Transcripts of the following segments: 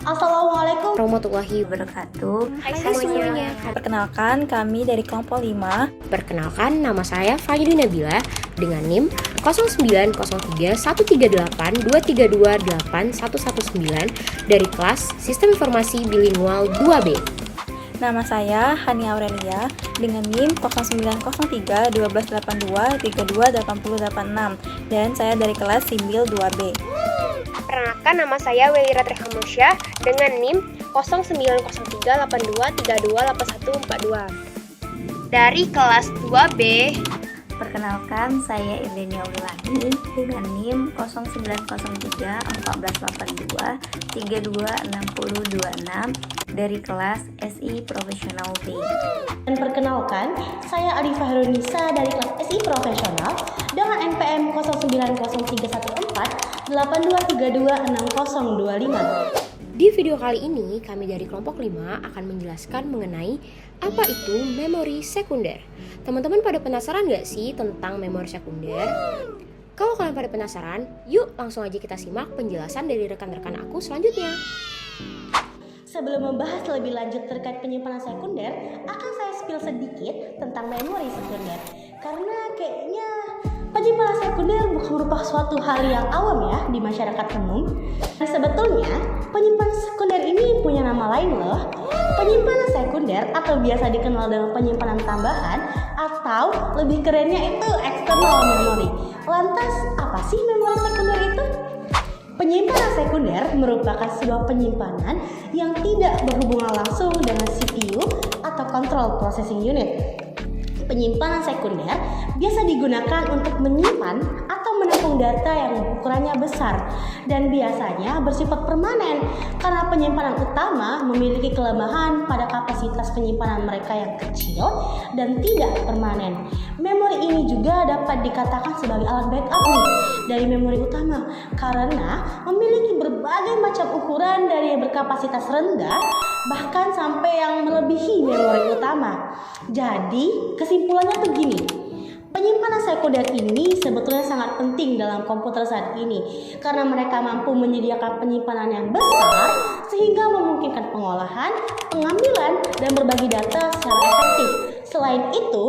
Assalamualaikum warahmatullahi wabarakatuh. Hai semuanya. Perkenalkan, kami dari kelompok 5. Perkenalkan, nama saya Fayudi Nabila dengan NIM 09031382328119 dari kelas Sistem Informasi Bilingual 2B. Nama saya Hani Aurelia dengan NIM 09031282328086 dan saya dari kelas Simbil 2B. Perkenalkan, nama saya Welira Trehamusya dengan NIM 090382814142 dari kelas 2B. Perkenalkan, saya Irdenia Ulilahi dengan NIM 09031482326026 dari kelas SI Profesional B. Dan perkenalkan, saya Arifah Harunisa dari kelas SI Profesional dengan NPM 09031482326025. Di video kali ini, kami dari kelompok 5 akan menjelaskan mengenai apa itu memori sekunder. Teman-teman pada penasaran gak sih tentang memori sekunder? Kalau kalian pada penasaran, yuk langsung aja kita simak penjelasan dari rekan-rekan aku selanjutnya. Sebelum membahas lebih lanjut terkait penyimpanan sekunder, akan saya spill sedikit tentang memori sekunder. Karena kayaknya penyimpanan sekunder bukan merupakan suatu hal yang awam ya di masyarakat umum. Dan sebetulnya, penyimpanan sekunder ini punya nama lain loh. Penyimpanan sekunder atau biasa dikenal dengan penyimpanan tambahan atau lebih kerennya itu external memory. Lantas, apa sih memori sekunder itu? Penyimpanan sekunder merupakan sebuah penyimpanan yang tidak berhubungan langsung dengan CPU atau Control Processing Unit. Penyimpanan sekunder biasa digunakan untuk menyimpan atau menampung data yang ukurannya besar dan biasanya bersifat permanen karena penyimpanan utama memiliki kelemahan pada kapasitas penyimpanan mereka yang kecil dan tidak permanen. Memori ini juga dapat dikatakan sebagai alat backup dari memori utama karena memiliki berbagai macam ukuran dari yang berkapasitas rendah bahkan sampai yang melebihi memori utama. Jadi, kesimpulannya begini. Penyimpanan sekunder ini sebetulnya sangat penting dalam komputer saat ini karena mereka mampu menyediakan penyimpanan yang besar sehingga memungkinkan pengolahan, pengambilan, dan berbagi data secara efektif. Selain itu,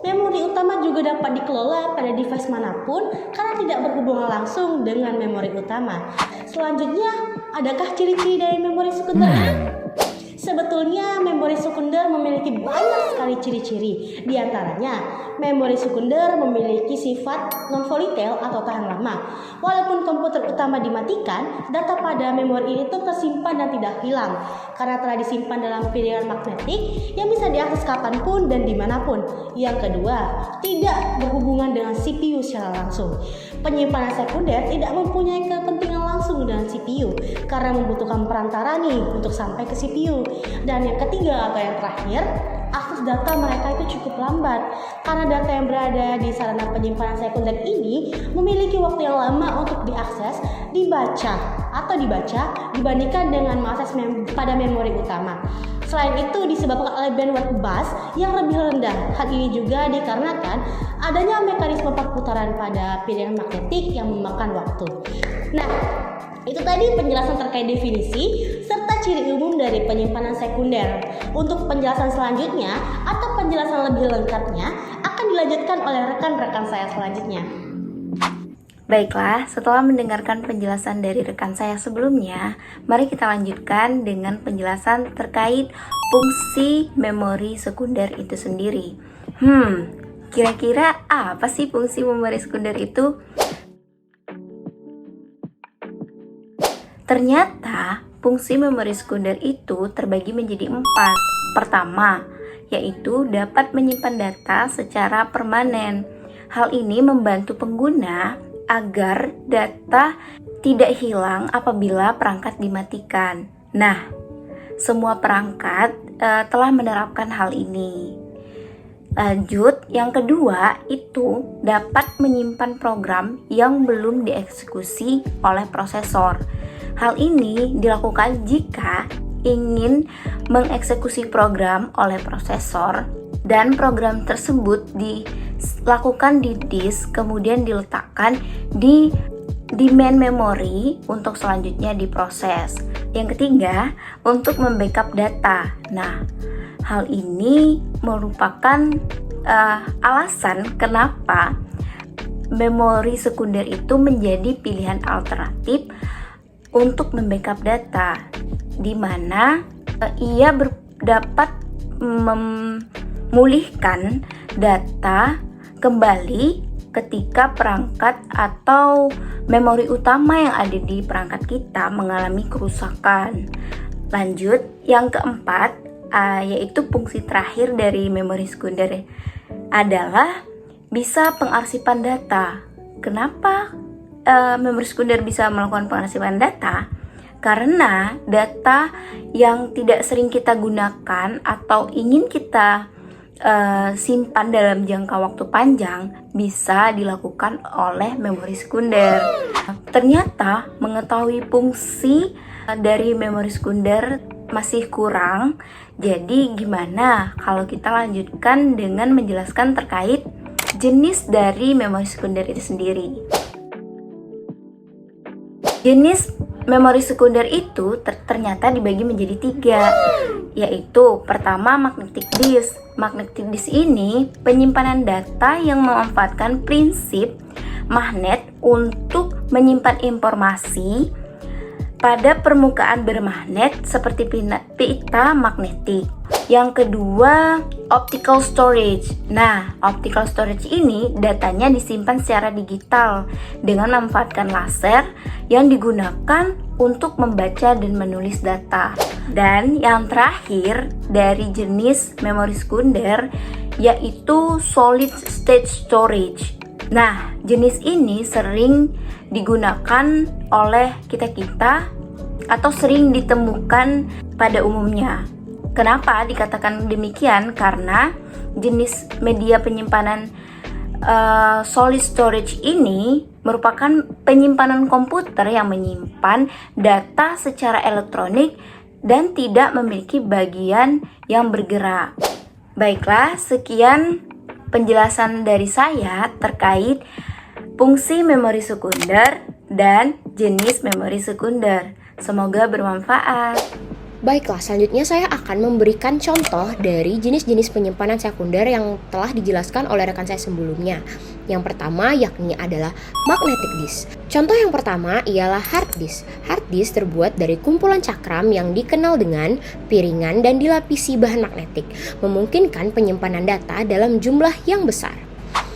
memori utama juga dapat dikelola pada device manapun karena tidak berhubungan langsung dengan memori utama. Selanjutnya, adakah ciri-ciri dari memori sekunder? Sebetulnya memori sekunder memiliki banyak sekali ciri-ciri. Di antaranya, memori sekunder memiliki sifat non-volatile atau tahan lama. Walaupun komputer utama dimatikan, data pada memori itu tersimpan dan tidak hilang karena telah disimpan dalam pilihan magnetik yang bisa diakses kapanpun dan dimanapun. Yang kedua, tidak berhubungan dengan CPU secara langsung. Penyimpanan sekunder tidak mempunyai kepentingan langsung dengan CPU karena membutuhkan perantara nih untuk sampai ke CPU. Dan yang ketiga atau yang terakhir, akses data mereka itu cukup lambat karena data yang berada di sarana penyimpanan sekunder ini memiliki waktu yang lama untuk diakses, dibaca dibandingkan dengan mengakses pada memori utama. Selain itu disebabkan oleh bandwidth bus yang lebih rendah. Hal ini juga dikarenakan adanya mekanisme perputaran pada pilihan magnetik yang memakan waktu. Nah, itu tadi penjelasan terkait definisi serta ciri umum dari penyimpanan sekunder. Untuk penjelasan selanjutnya atau penjelasan lebih lengkapnya akan dilanjutkan oleh rekan-rekan saya selanjutnya. Baiklah, setelah mendengarkan penjelasan dari rekan saya sebelumnya, mari kita lanjutkan dengan penjelasan terkait fungsi memori sekunder itu sendiri. Kira-kira apa sih fungsi memori sekunder itu? Ternyata, fungsi memori sekunder itu terbagi menjadi 4. Pertama, yaitu dapat menyimpan data secara permanen. Hal ini membantu pengguna agar data tidak hilang apabila perangkat dimatikan. Nah, semua perangkat telah menerapkan hal ini. Lanjut, yang kedua itu dapat menyimpan program yang belum dieksekusi oleh prosesor. Hal ini dilakukan jika ingin mengeksekusi program oleh prosesor dan program tersebut dilakukan di disk kemudian diletakkan di main memory untuk selanjutnya diproses. Yang ketiga, untuk membackup data. Nah, hal ini merupakan alasan kenapa memori sekunder itu menjadi pilihan alternatif untuk membackup data, di mana ia dapat memulihkan data kembali ketika perangkat atau memori utama yang ada di perangkat kita mengalami kerusakan. Lanjut, yang keempat, yaitu fungsi terakhir dari memori sekunder adalah bisa pengarsipan data. Kenapa memori sekunder bisa melakukan pengarsipan data? Karena data yang tidak sering kita gunakan atau ingin kita simpan dalam jangka waktu panjang bisa dilakukan oleh memori sekunder. Ternyata mengetahui fungsi dari memori sekunder masih kurang. Jadi gimana kalau kita lanjutkan dengan menjelaskan terkait jenis dari memori sekunder itu sendiri. Jenis memori sekunder itu ternyata dibagi menjadi 3, yaitu pertama magnetic disk. Magnetic disk ini penyimpanan data yang memanfaatkan prinsip magnet untuk menyimpan informasi pada permukaan bermagnet seperti pita magnetik. Yang kedua, optical storage. Nah, optical storage ini datanya disimpan secara digital dengan memanfaatkan laser yang digunakan untuk membaca dan menulis data. Dan yang terakhir dari jenis memori sekunder yaitu solid state storage. Nah, jenis ini sering digunakan oleh kita-kita atau sering ditemukan pada umumnya. Kenapa dikatakan demikian? Karena jenis media penyimpanan solid storage ini merupakan penyimpanan komputer yang menyimpan data secara elektronik dan tidak memiliki bagian yang bergerak. Baiklah, sekian penjelasan dari saya terkait fungsi memori sekunder dan jenis memori sekunder. Semoga bermanfaat. Baiklah, selanjutnya saya akan memberikan contoh dari jenis-jenis penyimpanan sekunder yang telah dijelaskan oleh rekan saya sebelumnya. Yang pertama yakni adalah magnetic disk. Contoh yang pertama ialah hard disk. Hard disk terbuat dari kumpulan cakram yang dikenal dengan piringan dan dilapisi bahan magnetik, memungkinkan penyimpanan data dalam jumlah yang besar.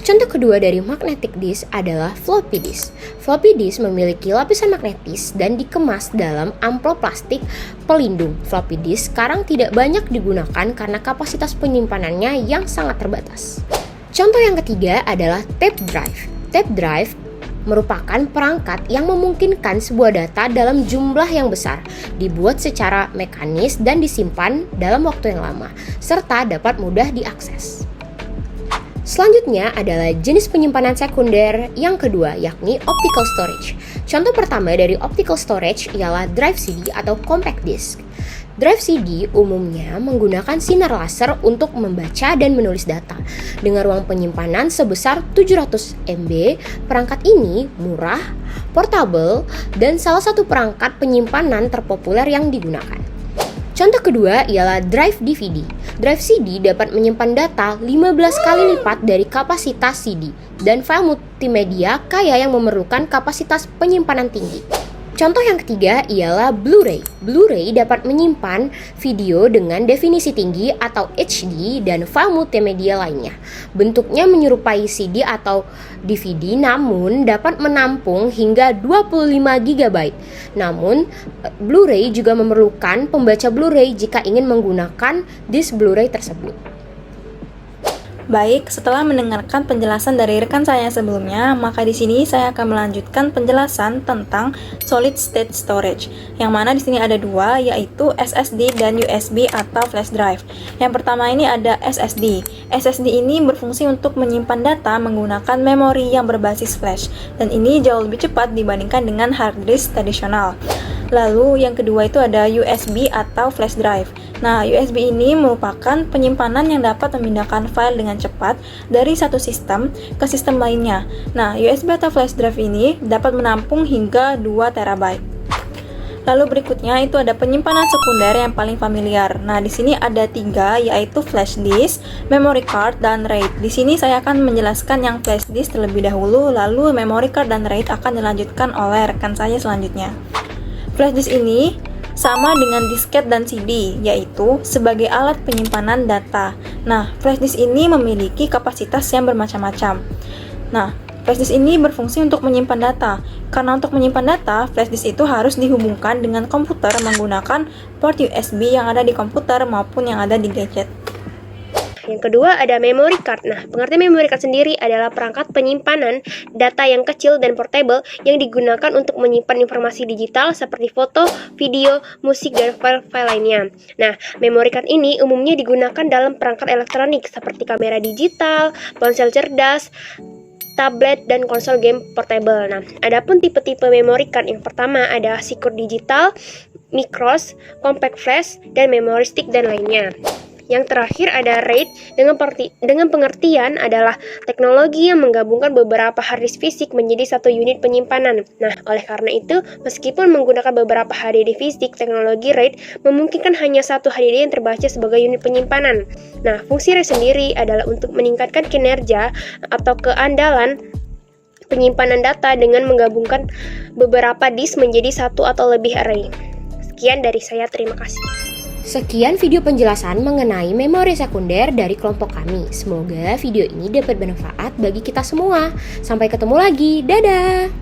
Contoh kedua dari magnetic disk adalah floppy disk. Floppy disk memiliki lapisan magnetis dan dikemas dalam amplop plastik pelindung. Floppy disk sekarang tidak banyak digunakan karena kapasitas penyimpanannya yang sangat terbatas. Contoh yang ketiga adalah tape drive. Tape drive merupakan perangkat yang memungkinkan sebuah data dalam jumlah yang besar, dibuat secara mekanis dan disimpan dalam waktu yang lama, serta dapat mudah diakses. Selanjutnya adalah jenis penyimpanan sekunder yang kedua, yakni optical storage. Contoh pertama dari optical storage ialah drive CD atau compact disc. Drive CD umumnya menggunakan sinar laser untuk membaca dan menulis data. Dengan ruang penyimpanan sebesar 700 MB, perangkat ini murah, portable, dan salah satu perangkat penyimpanan terpopuler yang digunakan. Contoh kedua ialah drive DVD. Drive CD dapat menyimpan data 15 kali lipat dari kapasitas CD dan file multimedia kaya yang memerlukan kapasitas penyimpanan tinggi. Contoh yang ketiga ialah Blu-ray. Blu-ray dapat menyimpan video dengan definisi tinggi atau HD dan file multimedia lainnya. Bentuknya menyerupai CD atau DVD namun dapat menampung hingga 25 GB. Namun, Blu-ray juga memerlukan pembaca Blu-ray jika ingin menggunakan disk Blu-ray tersebut. Baik, setelah mendengarkan penjelasan dari rekan saya sebelumnya, maka di sini saya akan melanjutkan penjelasan tentang solid state storage. Yang mana di sini ada dua, yaitu SSD dan USB atau flash drive. Yang pertama ini ada SSD. SSD ini berfungsi untuk menyimpan data menggunakan memori yang berbasis flash, dan ini jauh lebih cepat dibandingkan dengan hard disk tradisional. Lalu yang kedua itu ada USB atau flash drive. Nah, USB ini merupakan penyimpanan yang dapat memindahkan file dengan cepat dari satu sistem ke sistem lainnya. Nah, USB atau flash drive ini dapat menampung hingga 2 TB. Lalu berikutnya itu ada penyimpanan sekunder yang paling familiar. Nah, di sini ada 3, yaitu flash disk, memory card, dan RAID. Di sini saya akan menjelaskan yang flash disk terlebih dahulu, lalu memory card dan RAID akan dilanjutkan oleh rekan saya selanjutnya. Flash disk ini sama dengan disket dan CD, yaitu sebagai alat penyimpanan data. Nah, flash disk ini memiliki kapasitas yang bermacam-macam. Nah, flash disk ini berfungsi untuk menyimpan data. Karena untuk menyimpan data, flash disk itu harus dihubungkan dengan komputer menggunakan port USB yang ada di komputer maupun yang ada di gadget. Yang kedua ada memory card. Nah, pengertian memory card sendiri adalah perangkat penyimpanan data yang kecil dan portable yang digunakan untuk menyimpan informasi digital seperti foto, video, musik, dan file-file lainnya. Nah, memory card ini umumnya digunakan dalam perangkat elektronik seperti kamera digital, ponsel cerdas, tablet, dan konsol game portable. Nah, adapun tipe-tipe memory card yang pertama ada secure digital, micros, compact flash, dan memory stick dan lainnya. Yang terakhir ada RAID dengan pengertian adalah teknologi yang menggabungkan beberapa hard disk fisik menjadi satu unit penyimpanan. Nah, oleh karena itu, meskipun menggunakan beberapa HDD fisik, teknologi RAID memungkinkan hanya satu HDD yang terbaca sebagai unit penyimpanan. Nah, fungsi RAID sendiri adalah untuk meningkatkan kinerja atau keandalan penyimpanan data dengan menggabungkan beberapa disk menjadi satu atau lebih array. Sekian dari saya, terima kasih. Sekian video penjelasan mengenai memori sekunder dari kelompok kami. Semoga video ini dapat bermanfaat bagi kita semua. Sampai ketemu lagi, dadah!